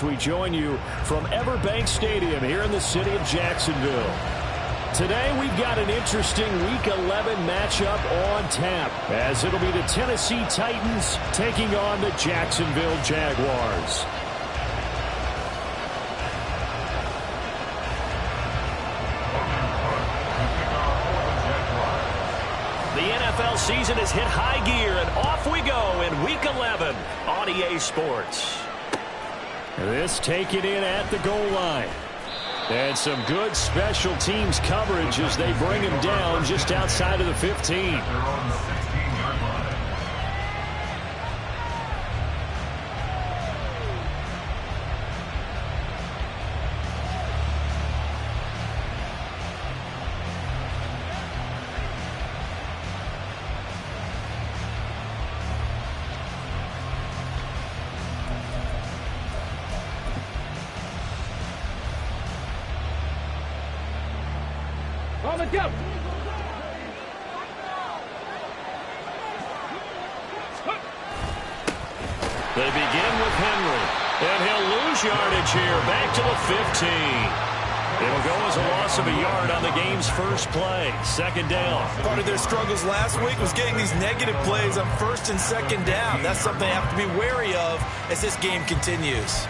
as we join you from Everbank Stadium here in the city of Jacksonville. Today we've got an interesting Week 11 matchup on tap, as it'll be the Tennessee Titans taking on the Jacksonville Jaguars. The NFL season has hit high gear, and off we go in Week 11 on EA Sports. This taken in at the goal line. And some good special teams coverage as they bring him down just outside of the 15. Let's go. They begin with Henry, and he'll lose yardage here, back to the 15. It'll go as a loss of a yard on the game's first play. Second down. Part of their struggles last week was getting these negative plays on first and second down. That's something they have to be wary of as this game continues.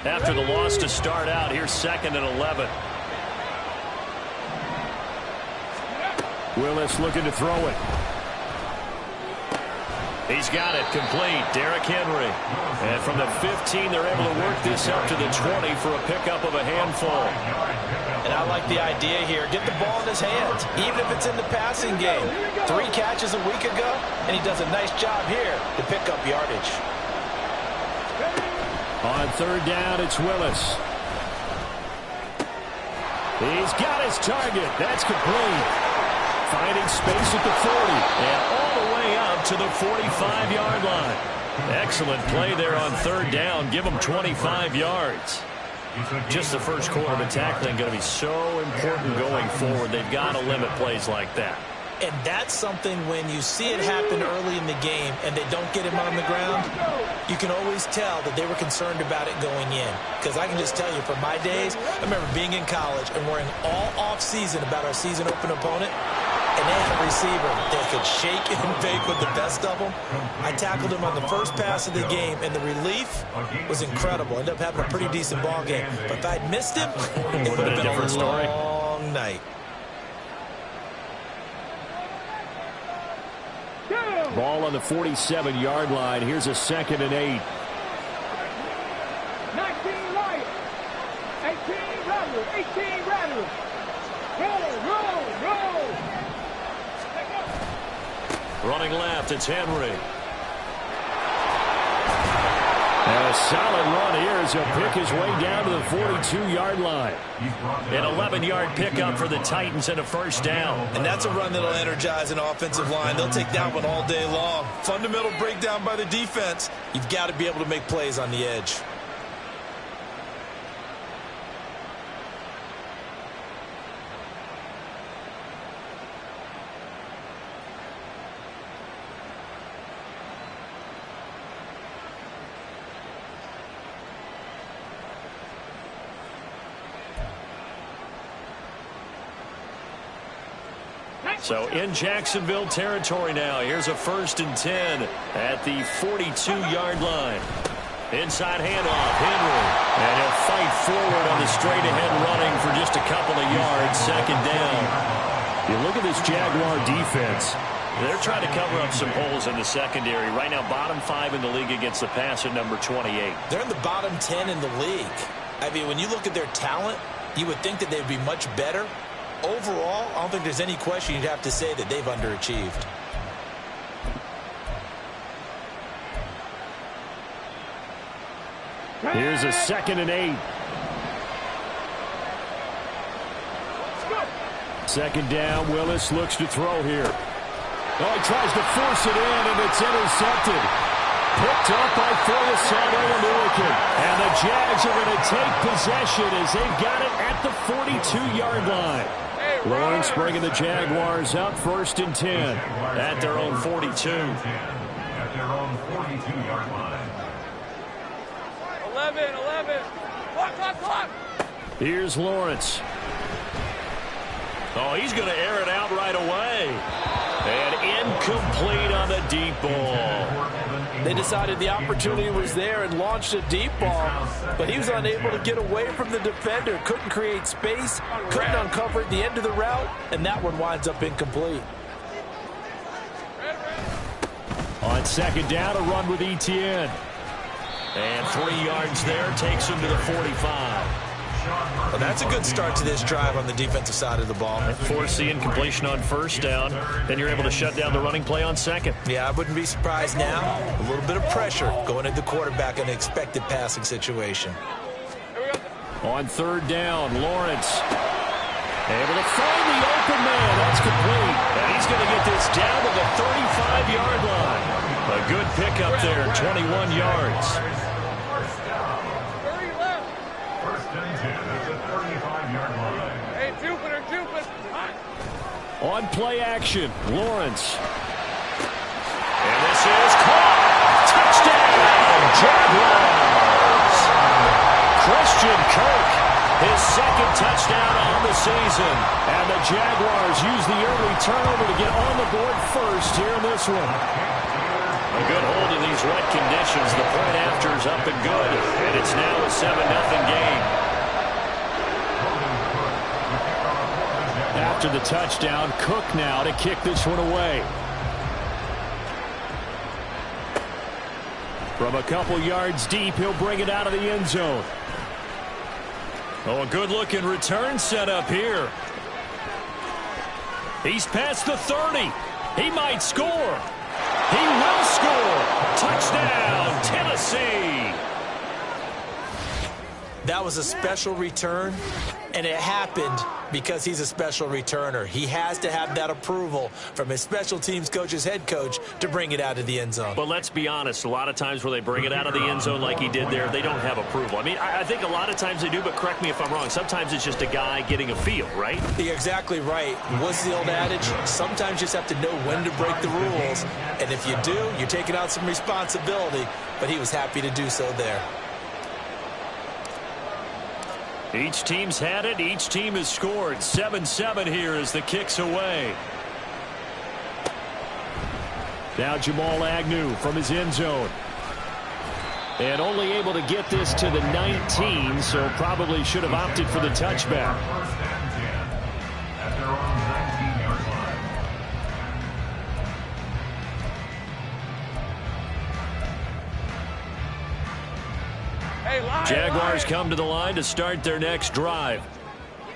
After the loss to start out, here's 2nd and 11. Willis looking to throw it. He's got it complete. Derrick Henry. And from the 15, they're able to work this up to the 20 for a pickup of a handful. And I like the idea here. Get the ball in his hands, even if it's in the passing game. 3 catches a week ago, and he does a nice job here to pick up yardage. On third down, it's Willis. He's got his target. That's complete. Finding space at the 40. And all the way up to the 45-yard line. Excellent play there on third down. Give them 25 yards. Just the first quarter, but tackling going to be so important going forward. They've got to limit plays like that. And that's something when you see it happen early in the game and they don't get him on the ground, you can always tell that they were concerned about it going in. Because I can just tell you from my days, I remember being in college and worrying all off-season about our season open opponent. And they had a receiver that could shake and bake with the best of them. I tackled him on the first pass of the game, and the relief was incredible. Ended up having a pretty decent ball game. But if I'd missed him, it would have been a long night. Ball on the 47-yard line. Here's a 2nd and 8. 19 Lions. 18 Rattlers. 18 Rattlers. Roll. Running left, it's Henry. And a solid run here as he'll pick his way down to the 42-yard line. An 11-yard pickup for the Titans and a first down. And that's a run that'll energize an offensive line. They'll take that one all day long. Fundamental breakdown by the defense. You've got to be able to make plays on the edge. So in Jacksonville territory now. Here's a 1st and 10 at the 42-yard line. Inside handoff, Henry. And he'll fight forward on the straight-ahead running for just a couple of yards. 2nd down. You look at this Jaguar defense. They're trying to cover up some holes in the secondary. Right now, bottom 5 in the league against the pass at number 28. They're in the bottom 10 in the league. I mean, when you look at their talent, you would think that they'd be much better. Overall, I don't think there's any question you'd have to say that they've underachieved. Here's a 2nd and 8. 2nd down, Willis looks to throw here. Oh, he tries to force it in, and it's intercepted. Picked up by Foyesade Oluwaseun. And the Jags are going to take possession as they've got it at the 42-yard line. Lawrence bringing the Jaguars up 1st and 10 at their own 42. At their own 42-yard line. 11. Clock. Here's Lawrence. Oh, he's going to air it out right away. And incomplete on the deep ball. They decided the opportunity was there and launched a deep ball, but he was unable to get away from the defender, couldn't create space, couldn't uncover the end of the route, and that one winds up incomplete. On 2nd down, a run with Etienne. And 3 yards there, takes him to the 45. Well, that's a good start to this drive on the defensive side of the ball. Force the incompletion on 1st down. Then you're able to shut down the running play on 2nd. Yeah, I wouldn't be surprised now. A little bit of pressure going at the quarterback in an expected passing situation. On 3rd down, Lawrence able to find the open man. That's complete. And he's going to get this down to the 35-yard line. A good pickup there, 21 yards. On play action, Lawrence. And this is caught. Touchdown, Jaguars. Christian Kirk, his 2nd touchdown on the season. And the Jaguars use the early turnover to get on the board first here in this one. A good hold in these wet conditions. The point after is up and good. And it's now a 7-0 game. After the touchdown, Cook now to kick this one away. From a couple yards deep, he'll bring it out of the end zone. Oh, a good-looking return set up here. He's past the 30. He might score. He will score. Touchdown, Tennessee. That was a special return, and it happened because he's a special returner. He has to have that approval from his special teams coach's head coach to bring it out of the end zone. But let's be honest, a lot of times where they bring it out of the end zone like he did there, they don't have approval. I mean, I think a lot of times they do, but correct me if I'm wrong. Sometimes it's just a guy getting a feel, right? You're exactly right. What's the old adage? Sometimes you just have to know when to break the rules, and if you do, you're taking out some responsibility, but he was happy to do so there. Each team's had it. Each team has scored. 7-7 here as the kick's away. Now Jamal Agnew from his end zone. And only able to get this to the 19, so probably should have opted for the touchback. Jaguars come to the line to start their next drive.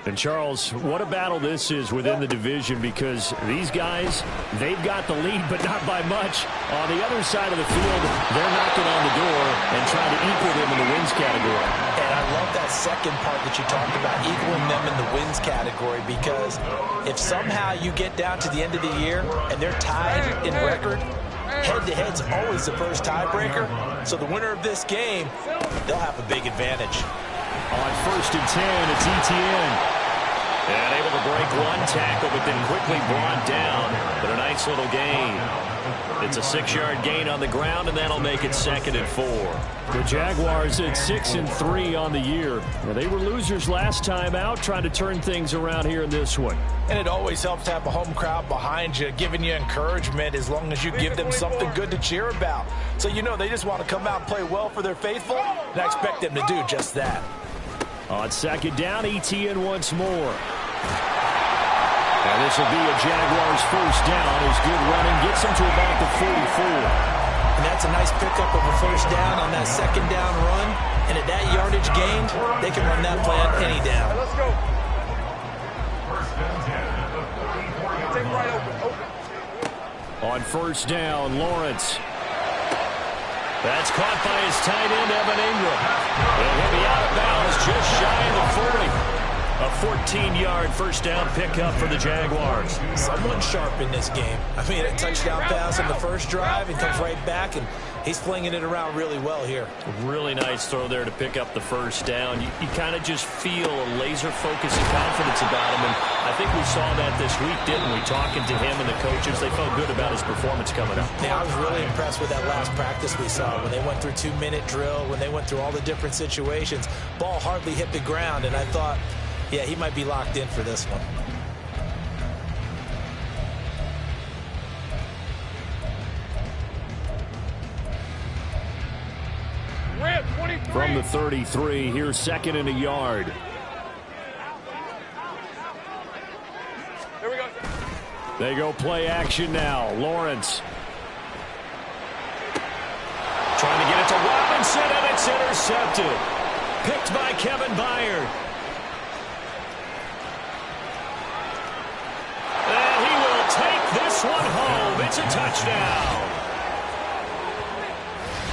And, Charles, what a battle this is within the division, because these guys, they've got the lead, but not by much. On the other side of the field, they're knocking on the door and trying to equal them in the wins category. And I love that second part that you talked about, equaling them in the wins category, because if somehow you get down to the end of the year and they're tied in record, head-to-head's always the first tiebreaker. So the winner of this game, they'll have a big advantage. On 1st and 10, it's Etienne. And able to break one tackle, but then quickly brought down. But a nice little gain. It's a 6-yard gain on the ground, and that'll make it 2nd and 4. The Jaguars at 6-3 on the year. Well, they were losers last time out, trying to turn things around here in this one. And it always helps to have a home crowd behind you, giving you encouragement as long as you give them something good to cheer about. So you know they just want to come out and play well for their faithful, and I expect them to do just that. On 2nd down, Etienne once more. And this will be a Jaguars first down as good running gets them to about the 44. And that's a nice pickup of a first down on that 2nd down run. And at that yardage gained, they can run that play on any down. Let's go. Take right open. On 1st down, Lawrence. That's caught by his tight end, Evan Ingram. He'll be out of bounds just shy of the 40. A 14-yard first down pickup for the Jaguars. Someone sharp in this game. I mean, a touchdown pass on the first drive and comes right back and He's flinging it around really well here. Really nice throw there to pick up the first down. You kind of just feel a laser focus and confidence about him, and I think we saw that this week, didn't we? Talking to him and the coaches, they felt good about his performance coming up. Yeah, I was really impressed with that last practice we saw when they went through 2-minute drill, when they went through all the different situations. Ball hardly hit the ground, and I thought, yeah, he might be locked in for this one. From the 33, here's 2nd and a yard. Here we go. They go play action now. Lawrence trying to get it to Robinson, and it's intercepted. Picked by Kevin Byard. And he will take this one home. It's a touchdown.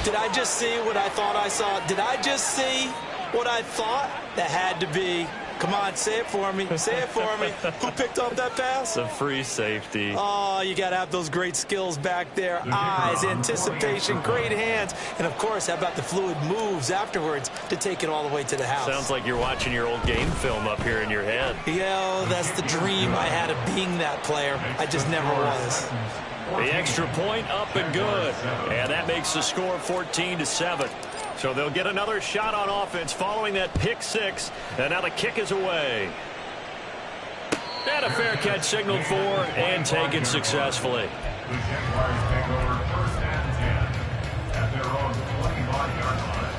Did I just see what I thought I saw? Did I just see what I thought? That had to be. Come on, say it for me. Say it for me. Who picked up that pass? The free safety. Oh, you got to have those great skills back there. Eyes, anticipation, great hands. And, of course, how about the fluid moves afterwards to take it all the way to the house? Sounds like you're watching your old game film up here in your head. Yeah, that's the dream I had of being that player. I just never was. The extra point up and good. And that makes the score 14-7. So they'll get another shot on offense following that pick six. And now the kick is away. And a fair catch signaled for and taken successfully. The Jaguars take over 1st and 10 at their own 25-yard line.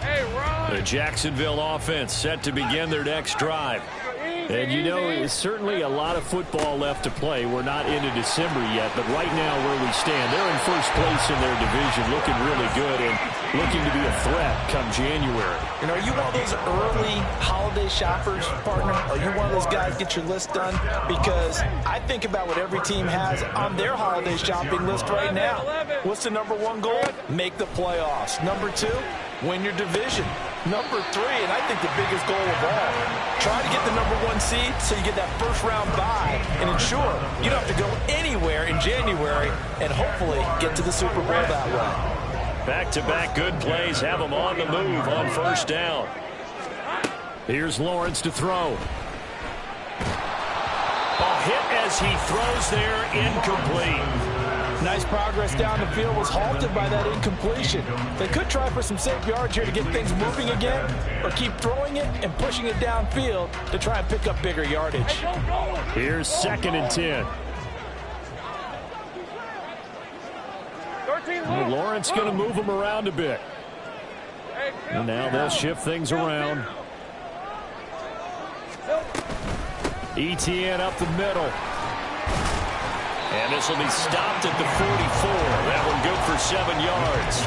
Hey, Ron. The Jacksonville offense set to begin their next drive. And, you know, there's certainly a lot of football left to play. We're not into December yet, but right now where we stand, they're in first place in their division, looking really good and looking to be a threat come January. You know, are you one of those early holiday shoppers, partner? Are you one of those guys get your list done? Because I think about what every team has on their holiday shopping list right now. What's the number one goal? Make the playoffs. Number two, win your division. Number three, and I think the biggest goal of all, try to get the number one seed so you get that first round bye and ensure you don't have to go anywhere in January and hopefully get to the Super Bowl that way. Back-to-back good plays have them on the move on first down. Here's Lawrence to throw. A hit as he throws there, incomplete. Nice progress down the field, was halted by that incompletion. They could try for some safe yards here to get things moving again, or keep throwing it and pushing it downfield to try and pick up bigger yardage. Here's 2nd and 10. Lawrence going to move him around a bit. And now they'll shift things around. ETN up the middle. And this will be stopped at the 44. That one good for 7 yards.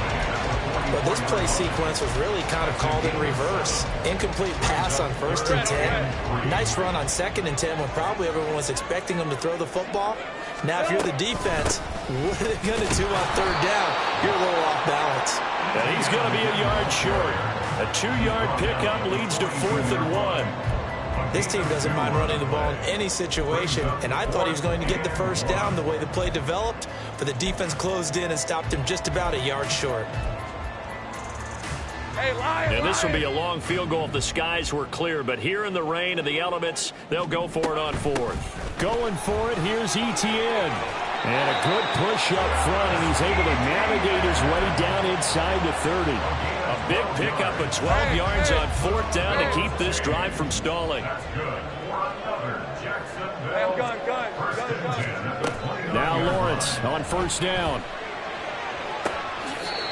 Well, this play sequence was really kind of called in reverse. Incomplete pass on 1st and 10. Nice run on 2nd and 10 when probably everyone was expecting him to throw the football. Now, if you're the defense, what are they going to do on 3rd down? You're a little off balance. And he's going to be a yard short. A 2-yard pickup leads to 4th and 1. This team doesn't mind running the ball in any situation, and I thought he was going to get the first down the way the play developed, but the defense closed in and stopped him just about a yard short. Hey, Lion, and this will be a long field goal if the skies were clear, but here in the rain and the elements, they'll go for it on 4th. Going for it, here's ETN. And a good push up front, and he's able to navigate his way down inside the 30. A big pickup of 12 yards on 4th down to keep this drive from stalling. Now Lawrence on 1st down.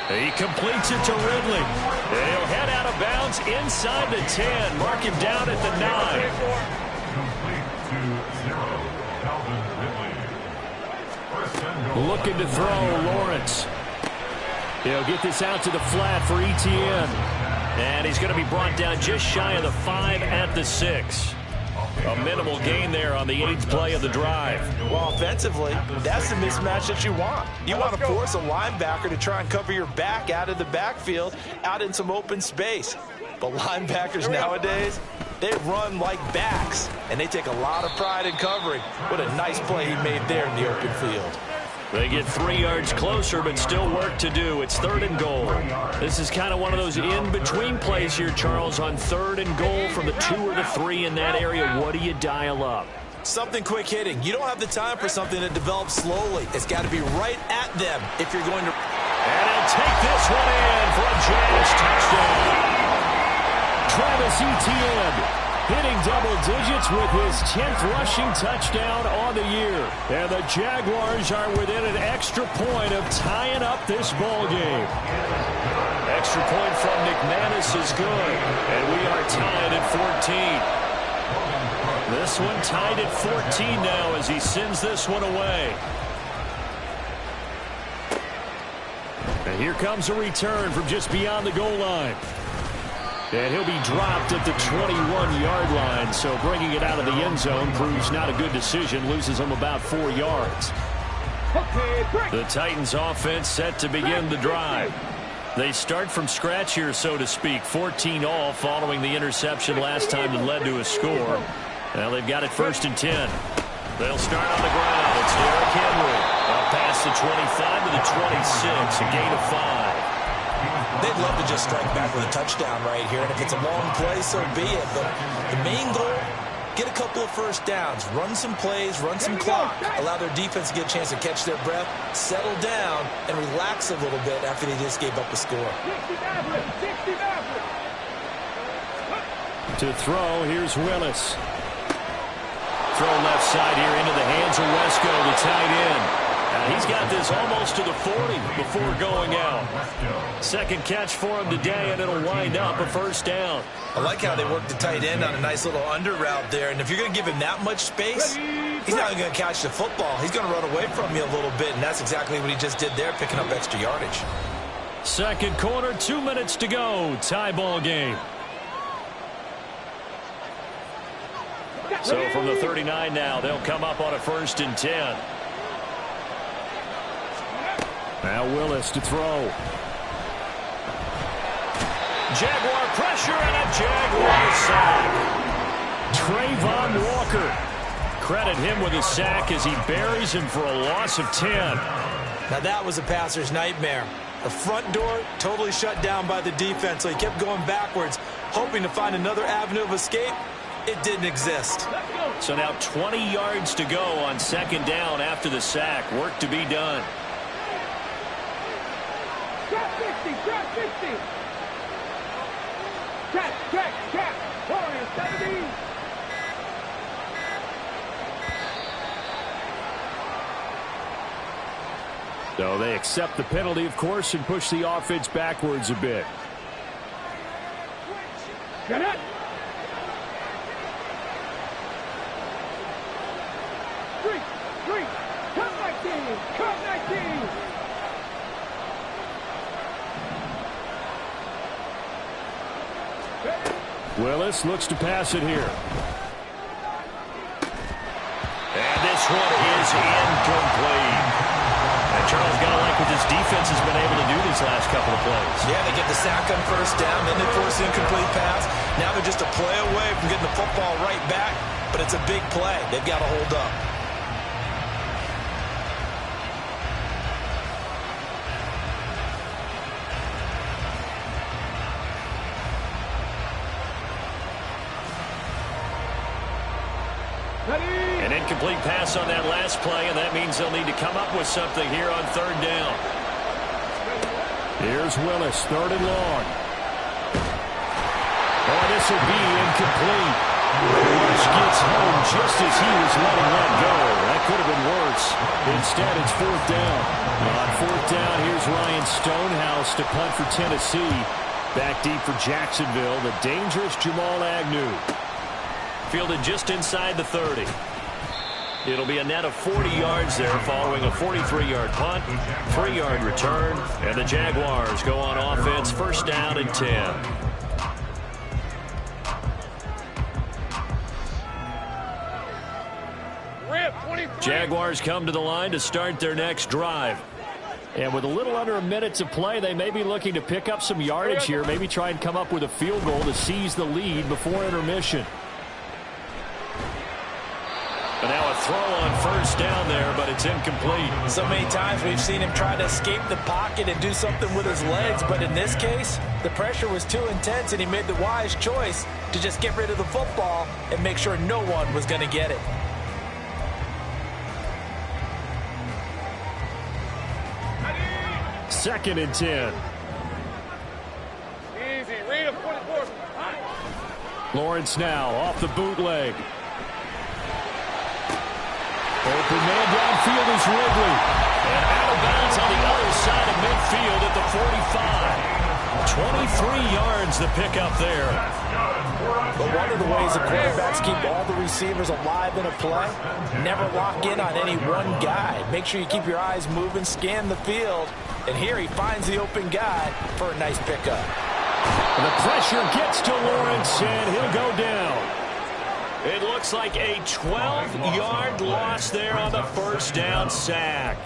He completes it to Ridley. And he'll head out of bounds inside the 10. Mark him down at the 9. Looking to throw, Lawrence. He'll get this out to the flat for ETN. And he's going to be brought down just shy of the 5 at the 6. A minimal gain there on the 8th play of the drive. Well, offensively, that's the mismatch that you want. You want to force a linebacker to try and cover your back out of the backfield, out in some open space. But linebackers nowadays, They run like backs, and they take a lot of pride in covering. What a nice play he made there in the open field. They get 3 yards closer, but still work to do. It's 3rd and goal. This is kind of one of those in-between plays here, Charles, on 3rd and goal from the 2 or the 3 in that area. What do you dial up? Something quick hitting. You don't have the time for something that develops slowly. It's got to be right at them if you're going to... And he'll take this one in for a Jags touchdown. Travis Etienne hitting double digits with his 10th rushing touchdown on the year. And the Jaguars are within an extra point of tying up this ball game. Extra point from McManus is good. And we are tied at 14. This one tied at 14 now as he sends this one away. And here comes a return from just beyond the goal line. And he'll be dropped at the 21-yard line, so bringing it out of the end zone proves not a good decision, loses him about 4 yards. The Titans offense set to begin the drive. They start from scratch here, so to speak, 14 all following the interception last time that led to a score. Now they've got it 1st and 10. They'll start on the ground. It's Derrick Henry. Up past the 25 to the 26, a gain of 5. They'd love to just strike back with a touchdown right here, and if it's a long play, so be it. But the main goal, get a couple of first downs, run some plays, run some clock, allow their defense to get a chance to catch their breath, settle down, and relax a little bit after they just gave up a score. To throw, here's Willis. Throw left side here into the hands of Wesco, the tight end. He's got this almost to the 40 before going out. Second catch for him today, and it'll wind up a first down. I like how they work the tight end on a nice little under route there. And if you're going to give him that much space, he's not going to catch the football. He's going to run away from you a little bit, and that's exactly what he just did there, picking up extra yardage. Second quarter, 2 minutes to go. Tie ball game. So from the 39 now, they'll come up on a 1st and 10. Now Willis to throw. Jaguar pressure and a Jaguar sack. Trayvon Walker. Credit him with a sack as he buries him for a loss of 10. Now that was a passer's nightmare. The front door totally shut down by the defense, so he kept going backwards, hoping to find another avenue of escape. It didn't exist. So now 20 yards to go on 2nd down after the sack. Work to be done. Trap 50, trap 50. Trap. Warriors, 70. So they accept the penalty, of course, and push the offense backwards a bit. Get it. Three. Come 19. Willis looks to pass it here. And this one is incomplete. And Charles, got to like what this defense has been able to do these last couple of plays. Yeah, they get the sack on 1st down, then they force the incomplete pass. Now they're just a play away from getting the football right back, but it's a big play. They've got to hold up. An incomplete pass on that last play, and that means they'll need to come up with something here on 3rd down. Here's Willis, 3rd and long. Oh, this will be incomplete. Rush gets home just as he was letting that go. That could have been worse. Instead, it's 4th down. On 4th down, here's Ryan Stonehouse to punt for Tennessee. Back deep for Jacksonville, the dangerous Jamal Agnew. Fielded just inside the 30. It'll be a net of 40 yards there following a 43-yard punt, 3-yard return, and the Jaguars go on offense 1st down and 10. Jaguars come to the line to start their next drive. And with a little under a minute to play, they may be looking to pick up some yardage here, maybe try and come up with a field goal to seize the lead before intermission. But now a throw on first down there, but it's incomplete. So many times we've seen him try to escape the pocket and do something with his legs, but in this case, the pressure was too intense and he made the wise choice to just get rid of the football and make sure no one was going to get it. Second and 10. Easy. Read him. 24. Lawrence now off the bootleg. Open man downfield is Ridley. And out of bounds on the other side of midfield at the 45. 23 yards the pickup there. But one of the ways the quarterbacks keep all the receivers alive in a play, never lock in on any one guy. Make sure you keep your eyes moving, scan the field. And here he finds the open guy for a nice pickup. And the pressure gets to Lawrence, and he'll go down. It looks like a 12-yard loss there on the first down sack.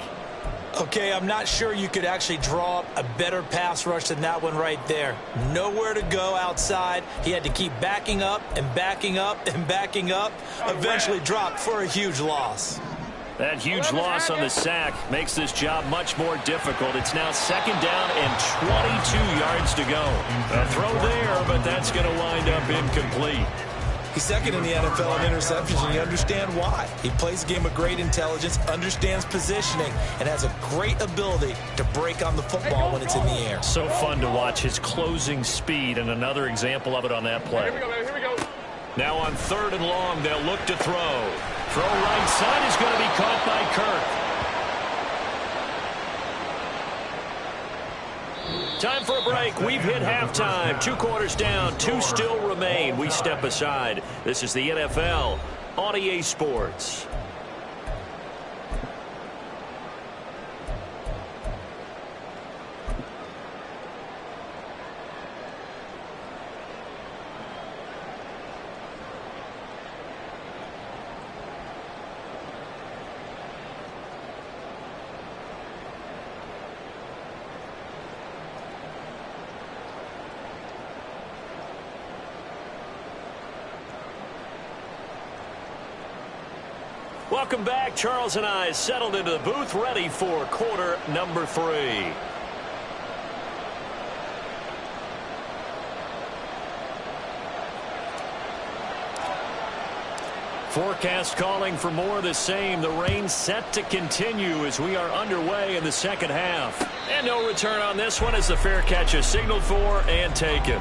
Okay, I'm not sure you could actually draw up a better pass rush than that one right there. Nowhere to go outside. He had to keep backing up and backing up and backing up. Eventually dropped for a huge loss. That huge loss on the sack makes this job much more difficult. It's now second down and 22 yards to go. A throw there, but that's going to wind up incomplete. He's second in the NFL in interceptions, and you understand why. He plays a game of great intelligence, understands positioning, and has a great ability to break on the football when it's in the air. So fun to watch his closing speed, and another example of it on that play. Here we go, man. Here we go. Now on third and long, they'll look to throw. Throw right side is going to be caught by Kirk. Time for a break. We've hit halftime. 2 quarters down. 2 still remain. We step aside. This is the NFL on EA Sports. Welcome back. Charles and I settled into the booth, ready for quarter number 3. Forecast calling for more of the same. The rain set to continue as we are underway in the second half. And no return on this one as the fair catch is signaled for and taken.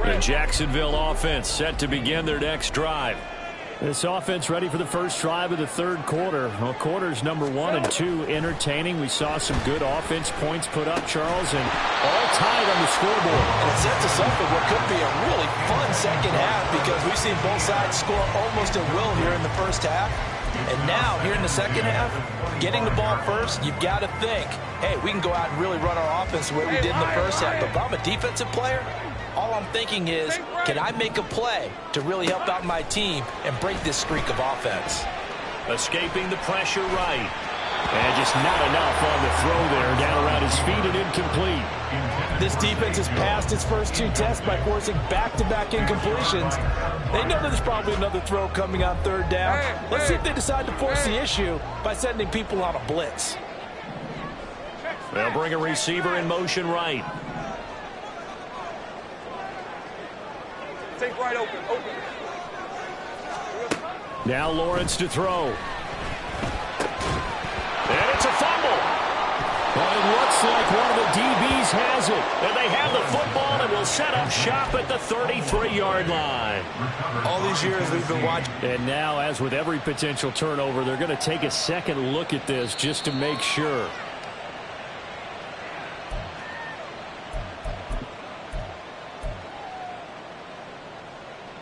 The Jacksonville offense set to begin their next drive. This offense ready for the first drive of the third quarter. Well, quarters number 1 and 2 entertaining. We saw some good offense points put up, Charles, and all tied on the scoreboard. And it sets us up for what could be a really fun second half because we've seen both sides score almost at will here in the first half. And now, here in the second half, getting the ball first, you've got to think, hey, we can go out and really run our offense the way we did in the first half. But if I'm a defensive player, all I'm thinking is, can I make a play to really help out my team and break this streak of offense? Escaping the pressure right. And just not enough on the throw there. Down around his feet and incomplete. This defense has passed its first 2 tests by forcing back-to-back incompletions. They know that there's probably another throw coming on third down. Let's see if they decide to force the issue by sending people on a blitz. They'll bring a receiver in motion right. Take right open. Now Lawrence to throw. And it's a fumble. Well, it looks like one of the DBs has it. And they have the football and will set up shop at the 33-yard line. All these years we've been watching. And now, as with every potential turnover, they're going to take a second look at this just to make sure.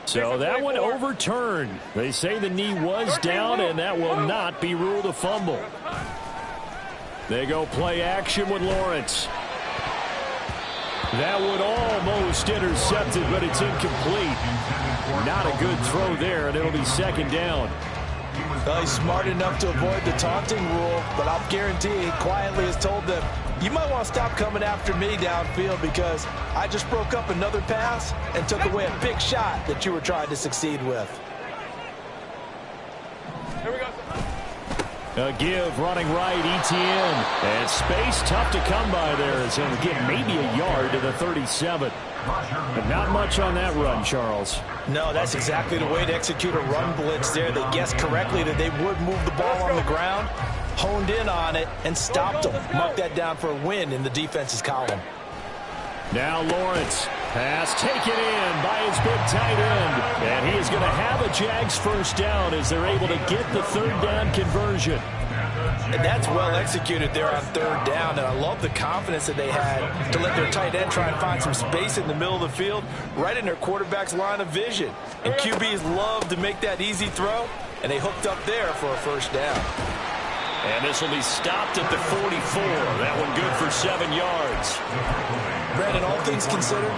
So that one overturned. They say the knee was down, and that will not be ruled a fumble. They go play action with Lawrence. That one almost intercepted, but it's incomplete. Not a good throw there, and it'll be second down. Well, he's smart enough to avoid the taunting rule, but I'll guarantee he quietly has told them, you might want to stop coming after me downfield because I just broke up another pass and took away a big shot that you were trying to succeed with. Here we go. A give running right, Etienne. And space tough to come by there as he'll get maybe a yard to the 37. But not much on that run, Charles. No, that's exactly the way to execute a run blitz there. They guessed correctly that they would move the ball on the ground, honed in on it, and stopped them. Mark that down for a win in the defense's column. Now Lawrence. Pass taken in by his big tight end. And he is going to have a Jags first down as they're able to get the third down conversion. And that's well executed there on third down. And I love the confidence that they had to let their tight end try and find some space in the middle of the field, right in their quarterback's line of vision. And QBs love to make that easy throw, and they hooked up there for a first down. And this will be stopped at the 44. That one good for 7 yards. Brandon, all things considered,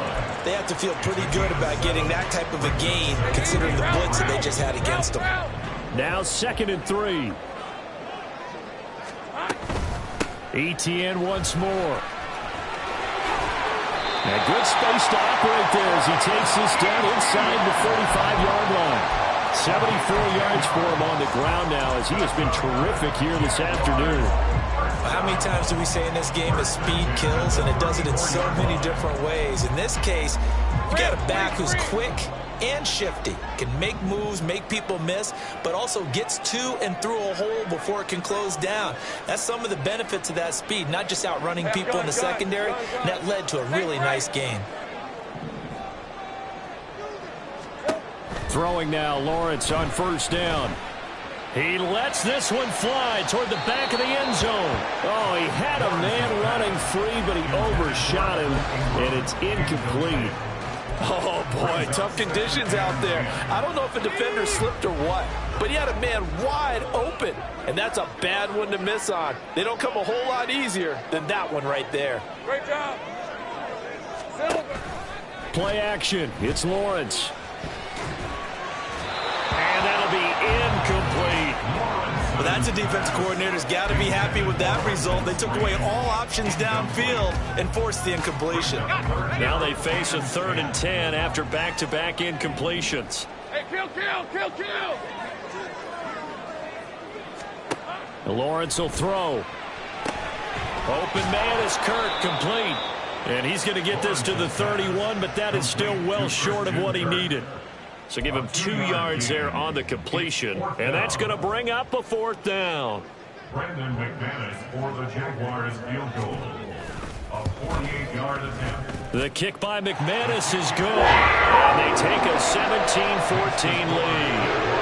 they have to feel pretty good about getting that type of a gain, considering the blitz that they just had against them. Now 2nd and 3. Etienne once more. And good space to operate there as he takes this down inside the 45-yard line. 74 yards for him on the ground now as he has been terrific here this afternoon. How many times do we say in this game that speed kills, and it does it in so many different ways? In this case, you got a back who's quick and shifty, can make moves, make people miss, but also gets to and through a hole before it can close down. That's some of the benefits of that speed, not just outrunning people in the secondary, and that led to a really nice game. Throwing now, Lawrence on first down. He lets this one fly toward the back of the end zone. Oh, he had a man running free, but he overshot him, and it's incomplete. Oh, boy, tough conditions out there. I don't know if a defender slipped or what, but he had a man wide open, and that's a bad one to miss on. They don't come a whole lot easier than that one right there. Great job. Play action. It's Lawrence. And that'll be incomplete. Well, that's a defensive coordinator's got to be happy with that result. They took away all options downfield and forced the incompletion. Now they face a 3rd and 10 after back-to-back incompletions. Hey, kill. Lawrence will throw. Open man is Kirk, complete. And he's going to get this to the 31, but that is still well short of what he needed. So give him 2 yards there on the completion. And that's going to bring up a 4th down. Brandon McManus for the Jaguars field goal. A 48-yard attempt. The kick by McManus is good. And they take a 17-14 lead.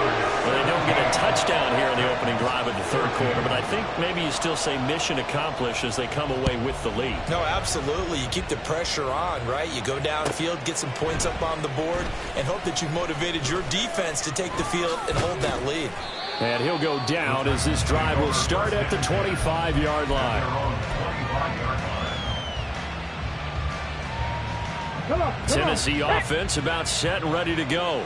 Well, they don't get a touchdown here in the opening drive of the third quarter, but I think maybe you still say mission accomplished as they come away with the lead. No, absolutely. You keep the pressure on, right? You go downfield, get some points up on the board, and hope that you've motivated your defense to take the field and hold that lead. And he'll go down as this drive will start at the 25-yard line. Tennessee offense about set and ready to go.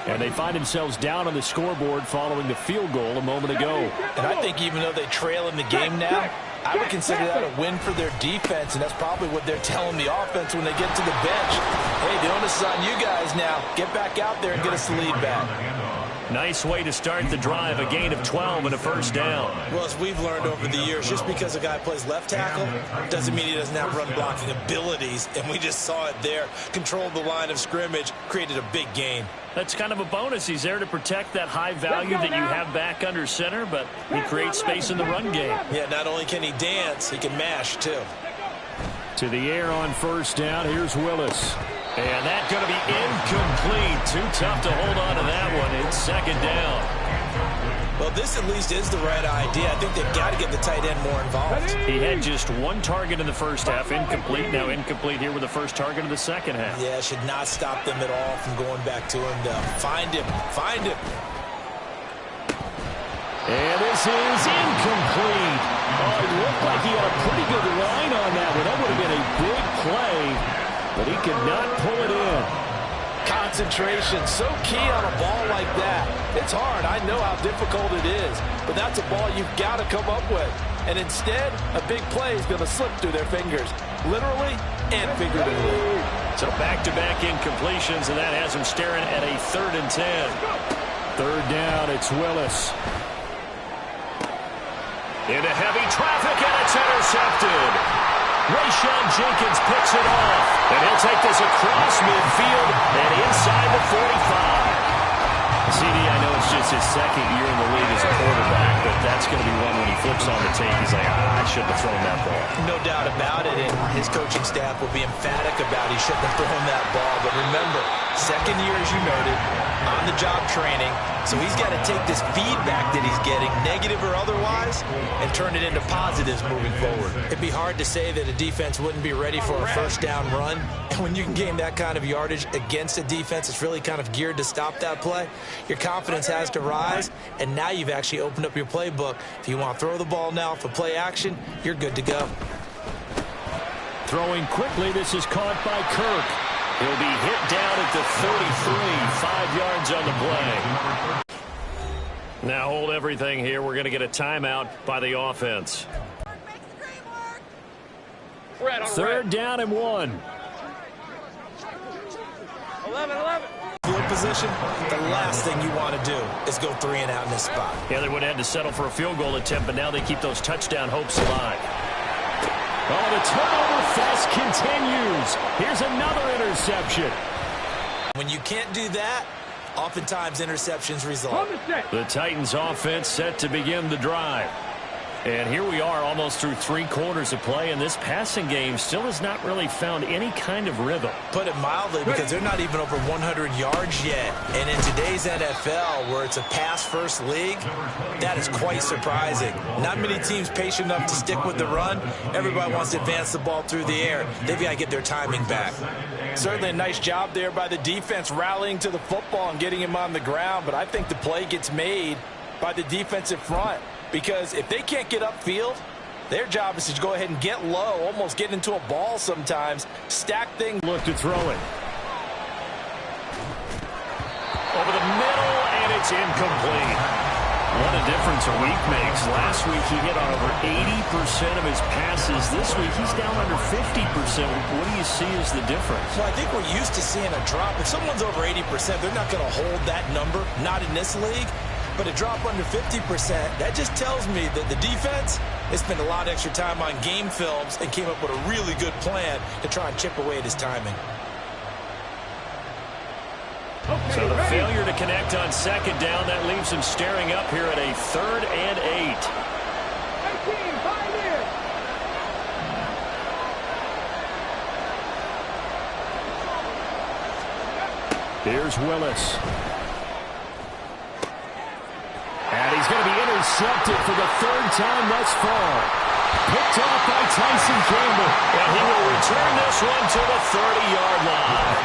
And they find themselves down on the scoreboard following the field goal a moment ago. And I think even though they trail in the game now, I would consider that a win for their defense, and that's probably what they're telling the offense when they get to the bench. Hey, the onus is on you guys now. Get back out there and get us the lead back. Nice way to start the drive, a gain of 12 and a first down. Well, as we've learned over the years, just because a guy plays left tackle doesn't mean he doesn't have run blocking abilities, and we just saw it there. Controlled the line of scrimmage, created a big gain. That's kind of a bonus. He's there to protect that high value that you have back under center, but he creates space in the run game. Yeah, not only can he dance, he can mash, too. To the air on first down, here's Willis. And that's going to be incomplete. Too tough to hold on to that one. It's second down. Well, this at least is the right idea. I think they've got to get the tight end more involved. He had just 1 target in the first half, incomplete. Now incomplete here with the first target of the second half. Yeah, should not stop them at all from going back to him. Find him. And this is incomplete. Oh, it looked like he had a pretty good line on that one. That would have been a big play. but he could not pull it in. Concentration, so key on a ball like that. It's hard. I know how difficult it is, but that's a ball you've got to come up with. And instead, a big play is going to slip through their fingers, literally and figuratively. So back-to-back incompletions, and that has him staring at a 3rd and 10. 3rd down, it's Willis. Into heavy traffic, and it's intercepted. Rayshawn Jenkins picks it off, and he'll take this across midfield and inside the 45. CD, I know it's just his 2nd year in the league as a quarterback, but that's going to be one when he flips on the tape. He's like, I shouldn't have thrown that ball. No doubt about it, and his coaching staff will be emphatic about he shouldn't have thrown that ball. But remember, 2nd year, as you noted, on-the-job training, so he's got to take this feedback that he's getting, negative or otherwise, and turn it into positives moving forward. It'd be hard to say that a defense wouldn't be ready for a 1st down run, and when you can gain that kind of yardage against a defense that's really kind of geared to stop that play, your confidence has to rise, and now you've actually opened up your playbook. If you want to throw the ball now for play action, you're good to go. Throwing quickly, this is caught by Kirk. He'll be hit down at the 33, 5 yards on the play. Now hold everything here. We're going to get a timeout by the offense. 3rd down and 1. 11. Field position, the last thing you want to do is go 3 and out in this spot. Yeah, they would have had to settle for a field goal attempt, but now they keep those touchdown hopes alive. Oh, the turnover fest continues. Here's another interception. When you can't do that, oftentimes interceptions result. The Titans offense set to begin the drive. And here we are almost through 3 quarters of play, and this passing game still has not really found any kind of rhythm. Put it mildly, because they're not even over 100 yards yet. And in today's NFL, where it's a pass-first league, that is quite surprising. Not many teams patient enough to stick with the run. Everybody wants to advance the ball through the air. They've got to get their timing back. Certainly a nice job there by the defense rallying to the football and getting him on the ground, but I think the play gets made by the defensive front. Because if they can't get upfield, their job is to go ahead and get low, almost get into a ball sometimes, stack things. Look to throw it. Over the middle, and it's incomplete. What a difference a week makes. Last week he hit on over 80% of his passes. This week he's down under 50%. What do you see as the difference? Well, I think we're used to seeing a drop. If someone's over 80%, they're not going to hold that number, not in this league. But a drop under 50%, that just tells me that the defense has spent a lot of extra time on game films and came up with a really good plan to try and chip away at his timing. So the failure to connect on 2nd down, that leaves him staring up here at a 3rd and 8. 18, 5 years. Here's Willis. And he's going to be intercepted for the 3rd time thus far. Picked off by Tyson Campbell. And he will return this one to the 30-yard line.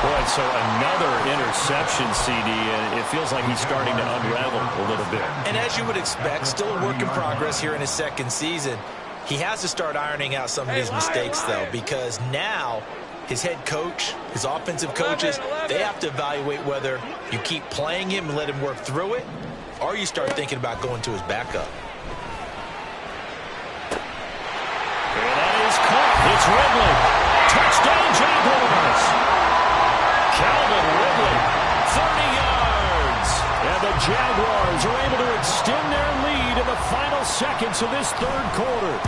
Boy, so another interception, CD, and it feels like he's starting to unravel a little bit. And as you would expect, still a work in progress here in his 2nd season. He has to start ironing out some of these mistakes, though, because now his head coach, his offensive coaches, they have to evaluate whether you keep playing him and let him work through it, or you start thinking about going to his backup. And that is caught. It's Ridley. Touchdown, Jaguars. Calvin Ridley, 30 yards. And the Jaguars are able to extend their lead in the final seconds of this 3rd quarter.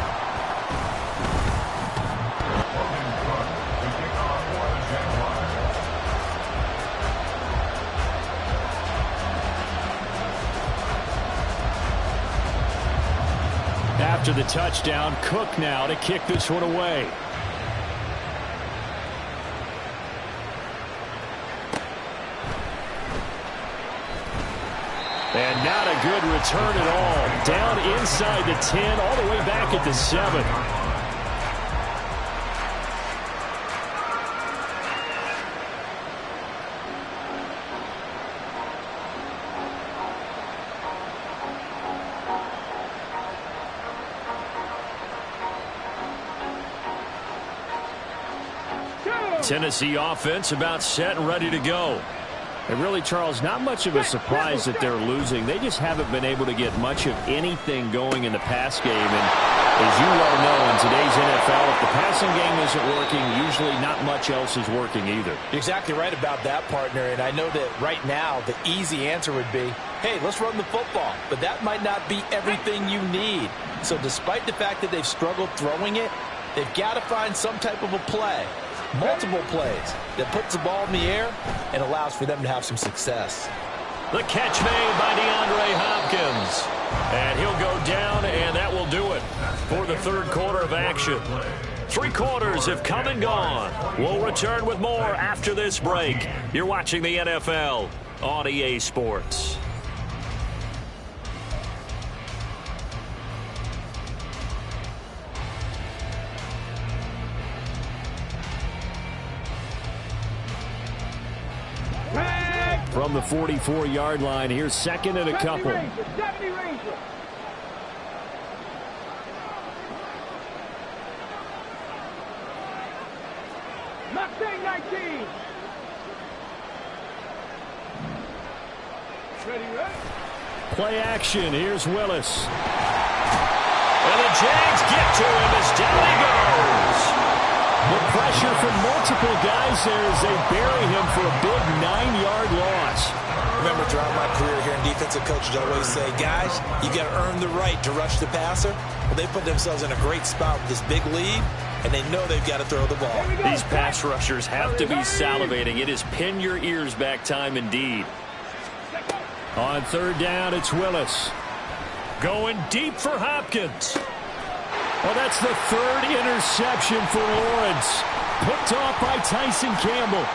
After the touchdown, Cook now to kick this one away. And not a good return at all. Down inside the 10, all the way back at the 7. Tennessee offense about set and ready to go. And really, Charles, not much of a surprise that they're losing. They just haven't been able to get much of anything going in the pass game. And as you well know, in today's NFL, if the passing game isn't working, usually not much else is working either. You're exactly right about that, partner. And I know that right now the easy answer would be, hey, let's run the football. But that might not be everything you need. So despite the fact that they've struggled throwing it, they've got to find some type of a play, multiple plays, that puts the ball in the air and allows for them to have some success. The catch made by DeAndre Hopkins. And he'll go down, and that will do it for the third quarter of action. 3 quarters have come and gone. We'll return with more after this break. You're watching the NFL on EA Sports. From the 44-yard line, here's second and a couple. Mustang 19. Ready, right? Play action. Here's Willis. And the Jags get to him as down he goes. The pressure from multiple guys there as they bury him for a big 9-yard loss. Remember, throughout my career here in defensive coaches always say, guys, you got to earn the right to rush the passer. Well, they put themselves in a great spot with this big lead, and they know they've got to throw the ball. These pass rushers have to be salivating. It is pin your ears back time indeed. On third down, it's Willis. Going deep for Hopkins. Well, that's the third interception for Lawrence. Picked off by Tyson Campbell.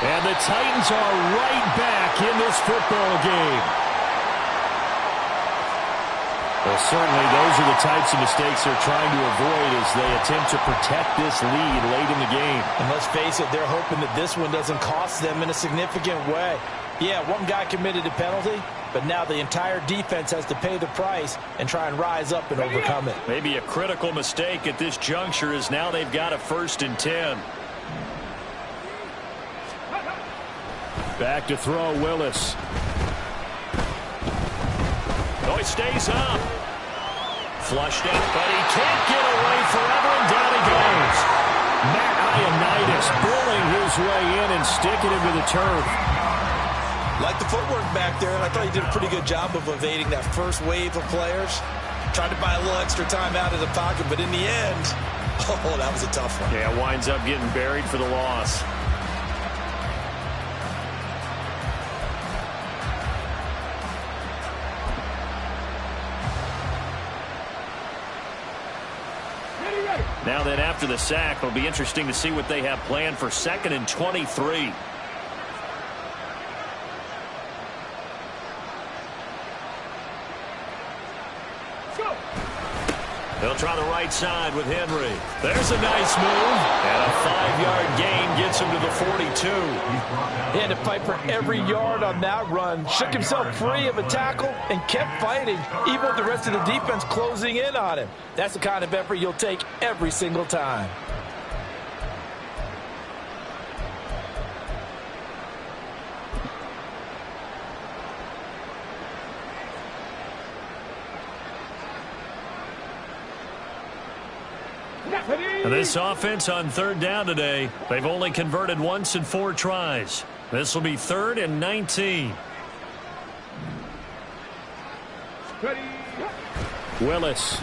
And the Titans are right back in this football game. Well, certainly those are the types of mistakes they're trying to avoid as they attempt to protect this lead late in the game. And let's face it, they're hoping that this one doesn't cost them in a significant way. Yeah, one guy committed a penalty, but now the entire defense has to pay the price and try and rise up and overcome it. Maybe a critical mistake at this juncture is now they've got a 1st and 10. Back to throw, Willis. Oh, he stays up. Flushed out, but he can't get away forever, and down he goes. Matt Ioannidis bullying his way in and sticking him to the turf. Like the footwork back there, and I thought he did a pretty good job of evading that first wave of players. Tried to buy a little extra time out of the pocket, but in the end, oh, that was a tough one. Yeah, winds up getting buried for the loss. Now then, after the sack, it'll be interesting to see what they have planned for 2nd and 23. They'll try the right side with Henry. There's a nice move. And a 5-yard gain gets him to the 42. He had to fight for every yard on that run. Shook himself free of a tackle and kept fighting, even with the rest of the defense closing in on him. That's the kind of effort you'll take every single time. And this offense on 3rd down today, they've only converted once in 4 tries. This will be 3rd and 19. Willis.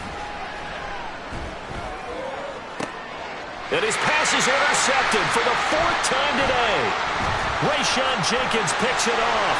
And his pass is intercepted for the 4th time today. Rayshawn Jenkins picks it off.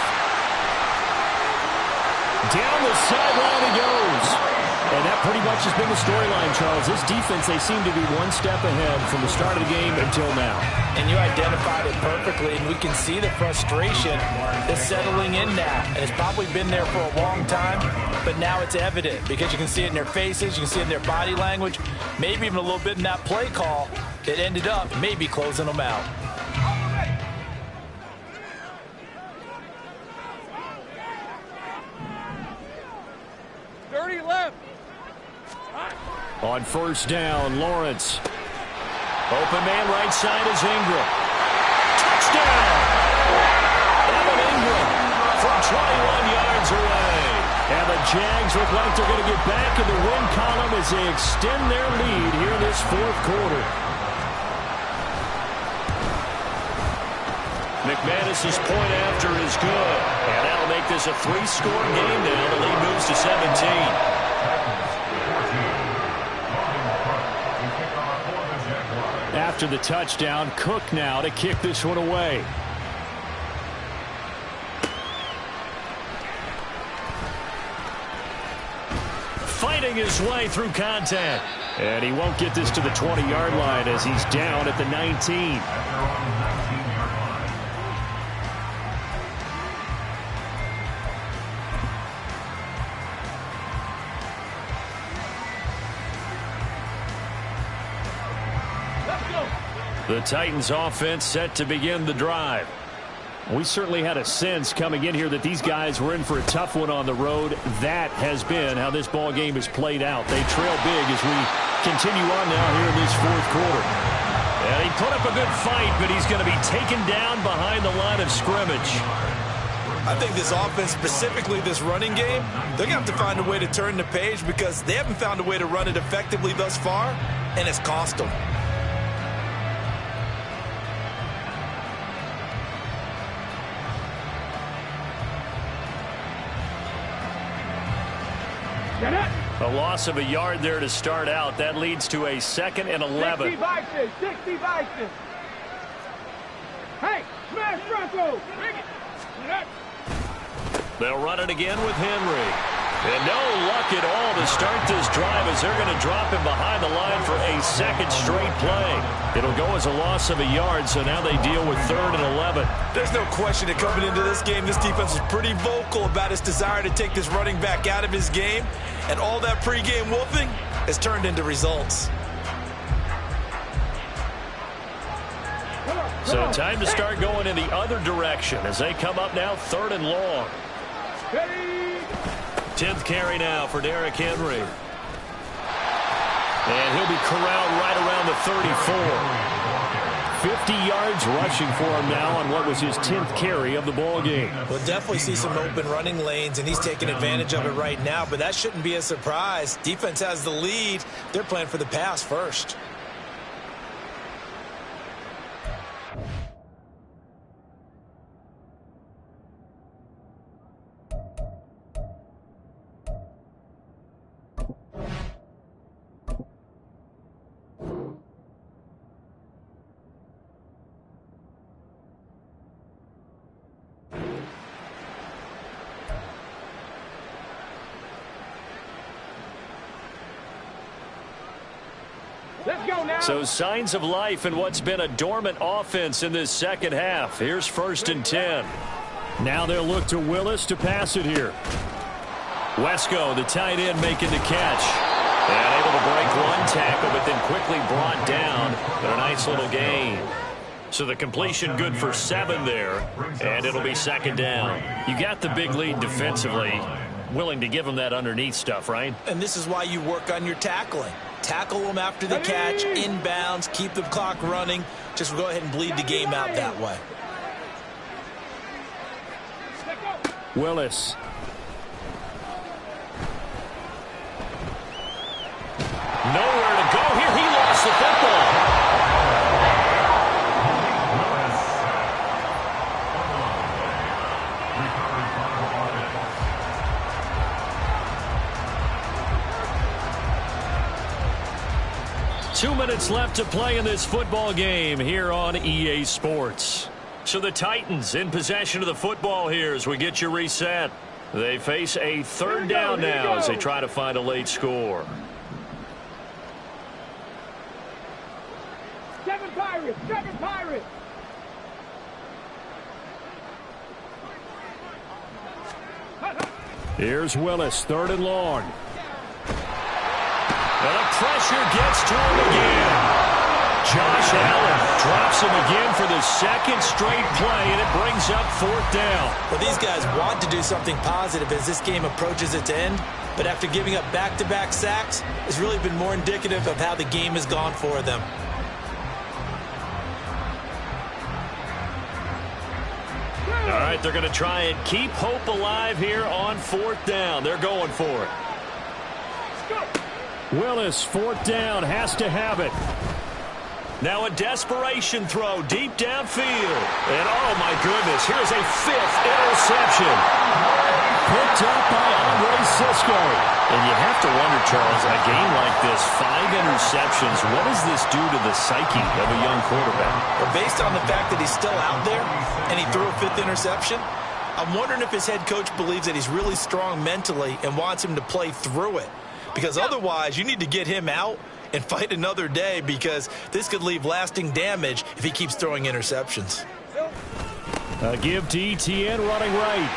Down the sideline he goes. And that pretty much has been the storyline, Charles. This defense, they seem to be one step ahead from the start of the game until now. And you identified it perfectly, and we can see the frustration that's settling in now. And it's probably been there for a long time, but now it's evident because you can see it in their faces, you can see it in their body language, maybe even a little bit in that play call that ended up maybe closing them out. On 1st down, Lawrence. Open man right side is Ingram. the Jags look like they're going to get back in the win column as they extend their lead here in this fourth quarter. McManus's point after is good. And that'll make this a 3-score game now. The lead moves to 17. After the touchdown, Cook now to kick this one away. Fighting his way through contact. And he won't get this to the 20-yard line as he's down at the 19. The Titans offense set to begin the drive. We certainly had a sense coming in here that these guys were in for a tough one on the road. That has been how this ball game has played out. They trail big as we continue on now here in this fourth quarter. And he put up a good fight, but he's going to be taken down behind the line of scrimmage. I think this offense, specifically this running game, they're going to have to find a way to turn the page because they haven't found a way to run it effectively thus far, and it's cost them. A loss of a yard there to start out. That leads to a 2nd and 11. 60 Vikings, 60 Vikings. Hey, smash Bronco. Bring it. They'll run it again with Henry. And no luck at all to start this drive as they're going to drop him behind the line for a 2nd straight play. It'll go as a loss of a yard, so now they deal with 3rd and 11. There's no question that coming into this game, this defense is pretty vocal about its desire to take this running back out of his game. And all that pregame wolfing has turned into results. So time to start going in the other direction as they come up now 3rd and long. 10th carry now for Derrick Henry. And he'll be corralled right around the 34. 50 yards rushing for him now on what was his 10th carry of the ball game. We'll definitely see some open running lanes, and he's taking advantage of it right now, but that shouldn't be a surprise. Defense has the lead. They're playing for the pass first. Let's go now. So signs of life in what's been a dormant offense in this second half. Here's 1st and 10. Now they'll look to Willis to pass it here. Wesco, the tight end, making the catch. And able to break one tackle, but then quickly brought down. But a nice little gain. So the completion good for 7 there. And it'll be 2nd down. You got the big lead defensively. Willing to give them that underneath stuff, right? And this is why you work on your tackling. Tackle them after the catch, inbounds, keep the clock running. Just go ahead and bleed the game out that way. Willis. Nowhere to go here. He lost the football. 2 minutes left to play in this football game here on EA Sports. So the Titans in possession of the football here as we get you reset. They face a 3rd down now as they try to find a late score. 7 Pirates, 7 Pirates. Here's Willis, 3rd and long. And the pressure gets to him again. Josh Allen drops him again for the 2nd straight play, and it brings up 4th down. Well, these guys want to do something positive as this game approaches its end, but after giving up back-to-back sacks, it's really been more indicative of how the game has gone for them. All right, they're going to try and keep hope alive here on 4th down. They're going for it. Willis, 4th down, has to have it. Now a desperation throw deep downfield. And, oh, my goodness, here's a 5th interception. Picked up by Andre Cisco. And you have to wonder, Charles, a game like this, 5 interceptions, what does this do to the psyche of a young quarterback? Well, based on the fact that he's still out there and he threw a 5th interception, I'm wondering if his head coach believes that he's really strong mentally and wants him to play through it. Because otherwise, you need to get him out and fight another day, because this could leave lasting damage if he keeps throwing interceptions. A give to Etienne running right.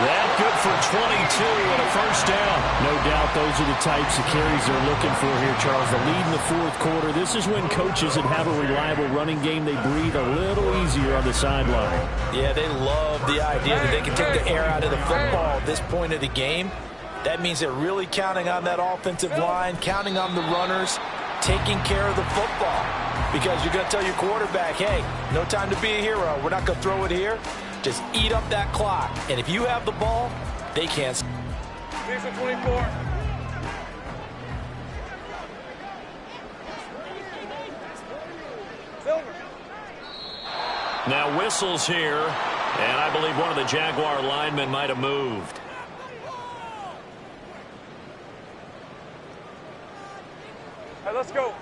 That good for 22 and a 1st down. No doubt those are the types of carries they're looking for here, Charles. The lead in the 4th quarter. This is when coaches that have a reliable running game, they breathe a little easier on the sideline. Yeah, they love the idea that they can take the air out of the football at this point of the game. That means they're really counting on that offensive line, counting on the runners, taking care of the football. Because you're going to tell your quarterback, hey, no time to be a hero. We're not going to throw it here. Just eat up that clock. And if you have the ball, they can't. 24. Now whistles here, and I believe one of the Jaguar linemen might have moved. All right, let's go.